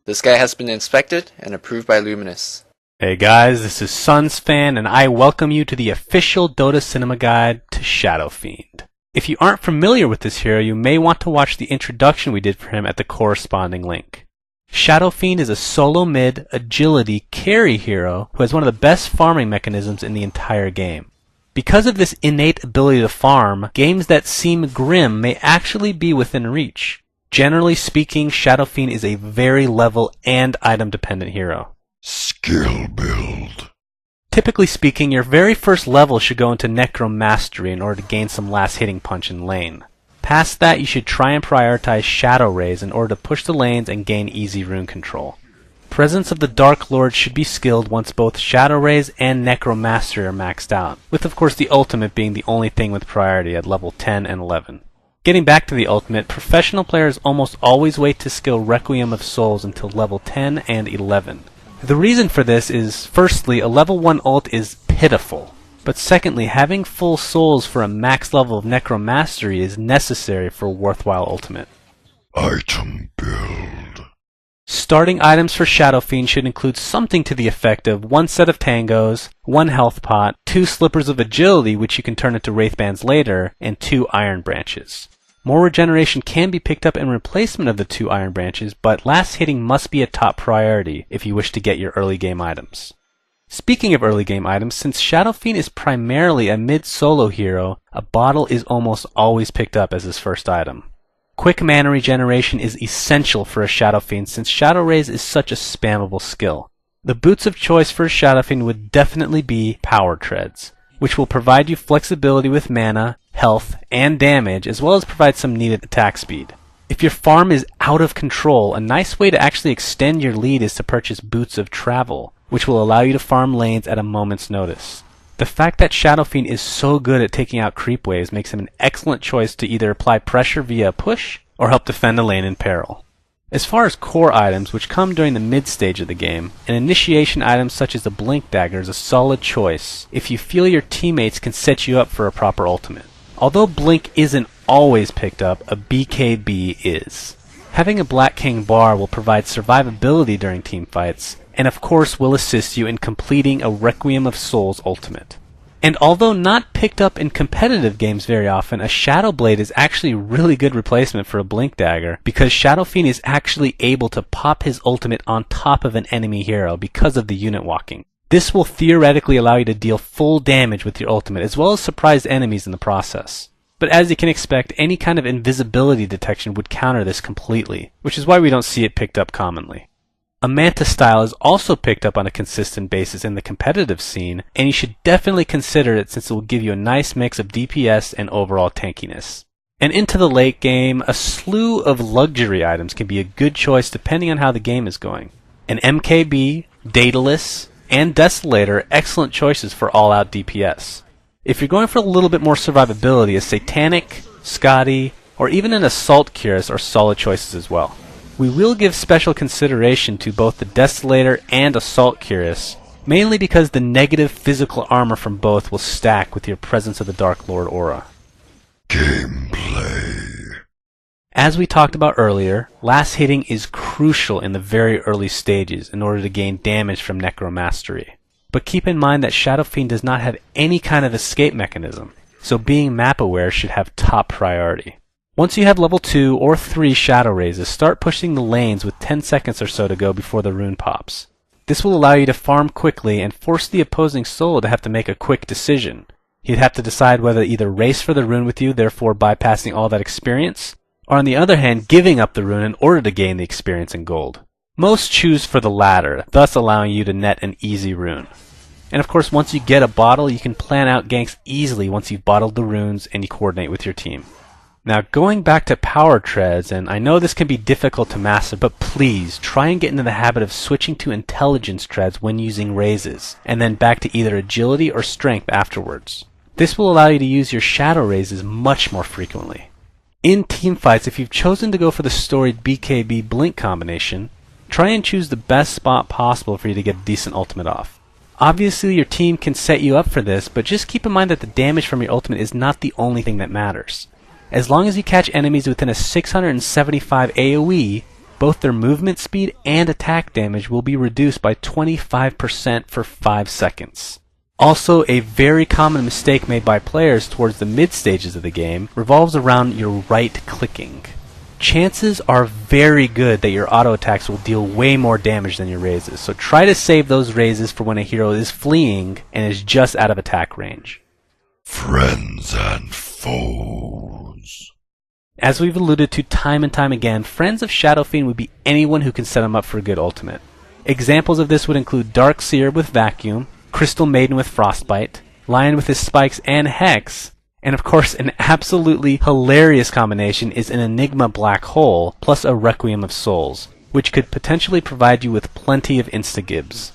This guy has been inspected and approved by Luminous. Hey guys, this is SunsFan, and I welcome you to the official Dota Cinema Guide to Shadow Fiend. If you aren't familiar with this hero, you may want to watch the introduction we did for him at the corresponding link. Shadow Fiend is a solo mid, agility, carry hero who has one of the best farming mechanisms in the entire game. Because of this innate ability to farm, games that seem grim may actually be within reach. Generally speaking, Shadow Fiend is a very level and item dependent hero. Skill build. Typically speaking, your very first level should go into Necromastery in order to gain some last hitting punch in lane. Past that, you should try and prioritize Shadow Rays in order to push the lanes and gain easy rune control. Presence of the Dark Lord should be skilled once both Shadow Rays and Necromastery are maxed out, with of course the ultimate being the only thing with priority at level 10 and 11. Getting back to the ultimate, professional players almost always wait to skill Requiem of Souls until level 10 and 11. The reason for this is, firstly, a level 1 ult is pitiful. But secondly, having full souls for a max level of Necromastery is necessary for a worthwhile ultimate. Item build. Starting items for Shadow Fiend should include something to the effect of 1 set of tangos, 1 health pot, 2 slippers of agility which you can turn into wraithbands later, and 2 iron branches. More regeneration can be picked up in replacement of the 2 iron branches, but last hitting must be a top priority if you wish to get your early game items. Speaking of early game items, since Shadow Fiend is primarily a mid-solo hero, a bottle is almost always picked up as his first item. Quick mana regeneration is essential for a Shadow Fiend since Shadow Rays is such a spammable skill. The boots of choice for a Shadow Fiend would definitely be Power Treads, which will provide you flexibility with mana, health, and damage, as well as provide some needed attack speed. If your farm is out of control, a nice way to actually extend your lead is to purchase Boots of Travel, which will allow you to farm lanes at a moment's notice. The fact that Shadow Fiend is so good at taking out creep waves makes him an excellent choice to either apply pressure via a push or help defend a lane in peril. As far as core items, which come during the mid stage of the game, an initiation item such as the Blink Dagger is a solid choice if you feel your teammates can set you up for a proper ultimate. Although Blink isn't always picked up, a BKB is. Having a Black King bar will provide survivability during teamfights, and of course will assist you in completing a Requiem of Souls ultimate. And although not picked up in competitive games very often, a Shadow Blade is actually a really good replacement for a Blink Dagger because Shadow Fiend is actually able to pop his ultimate on top of an enemy hero because of the unit walking. This will theoretically allow you to deal full damage with your ultimate as well as surprise enemies in the process. But as you can expect, any kind of invisibility detection would counter this completely, which is why we don't see it picked up commonly. A Manta style is also picked up on a consistent basis in the competitive scene, and you should definitely consider it since it will give you a nice mix of DPS and overall tankiness. And into the late game, a slew of luxury items can be a good choice depending on how the game is going. An MKB, Daedalus, and Desolator are excellent choices for all-out DPS. If you're going for a little bit more survivability, a Satanic, Scotty, or even an Assault Cuirass are solid choices as well. We will give special consideration to both the Desolator and Assault Cuirass, mainly because the negative physical armor from both will stack with your Presence of the Dark Lord aura. Gameplay. As we talked about earlier, last hitting is crucial in the very early stages in order to gain damage from Necromastery. But keep in mind that Shadow Fiend does not have any kind of escape mechanism, so being map aware should have top priority. Once you have level 2 or 3 Shadow Raises, start pushing the lanes with 10 seconds or so to go before the rune pops. This will allow you to farm quickly and force the opposing solo to have to make a quick decision. He'd have to decide whether to either race for the rune with you, therefore bypassing all that experience, or on the other hand, giving up the rune in order to gain the experience and gold. Most choose for the latter, thus allowing you to net an easy rune. And of course, once you get a bottle, you can plan out ganks easily once you've bottled the runes and you coordinate with your team. Now, going back to Power Treads, and I know this can be difficult to master, but please try and get into the habit of switching to Intelligence Treads when using raises, and then back to either Agility or Strength afterwards. This will allow you to use your Shadow Raises much more frequently. In teamfights, if you've chosen to go for the storied BKB Blink combination, try and choose the best spot possible for you to get a decent ultimate off. Obviously, your team can set you up for this, but just keep in mind that the damage from your ultimate is not the only thing that matters. As long as you catch enemies within a 675 AoE, both their movement speed and attack damage will be reduced by 25% for 5 seconds. Also, a very common mistake made by players towards the mid stages of the game revolves around your right clicking. Chances are very good that your auto attacks will deal way more damage than your raises, so try to save those raises for when a hero is fleeing and is just out of attack range. Friends and foes. As we've alluded to time and time again, friends of Shadow Fiend would be anyone who can set him up for a good ultimate. Examples of this would include Dark Seer with Vacuum, Crystal Maiden with Frostbite, Lion with his Spikes and Hex, and of course an absolutely hilarious combination is an Enigma Black Hole plus a Requiem of Souls, which could potentially provide you with plenty of insta-gibs.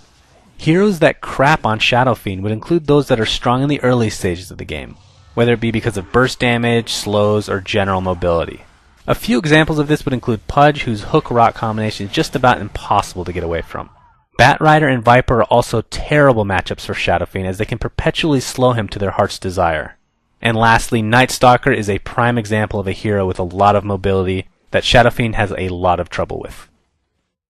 Heroes that crap on Shadow Fiend would include those that are strong in the early stages of the game, whether it be because of burst damage, slows, or general mobility. A few examples of this would include Pudge, whose Hook Rock combination is just about impossible to get away from. Batrider and Viper are also terrible matchups for Shadow Fiend, as they can perpetually slow him to their heart's desire. And lastly, Night Stalker is a prime example of a hero with a lot of mobility that Shadow Fiend has a lot of trouble with.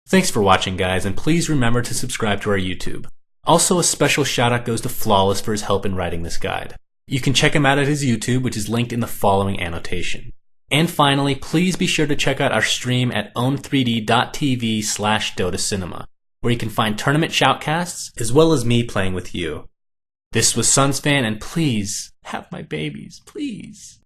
Thanks for watching, guys, and please remember to subscribe to our YouTube. Also, a special shout out goes to Flawless for his help in writing this guide. You can check him out at his YouTube, which is linked in the following annotation. And finally, please be sure to check out our stream at own3d.tv/DotaCinema, where you can find tournament shoutcasts, as well as me playing with you. This was Sunsfan, and please, have my babies, please.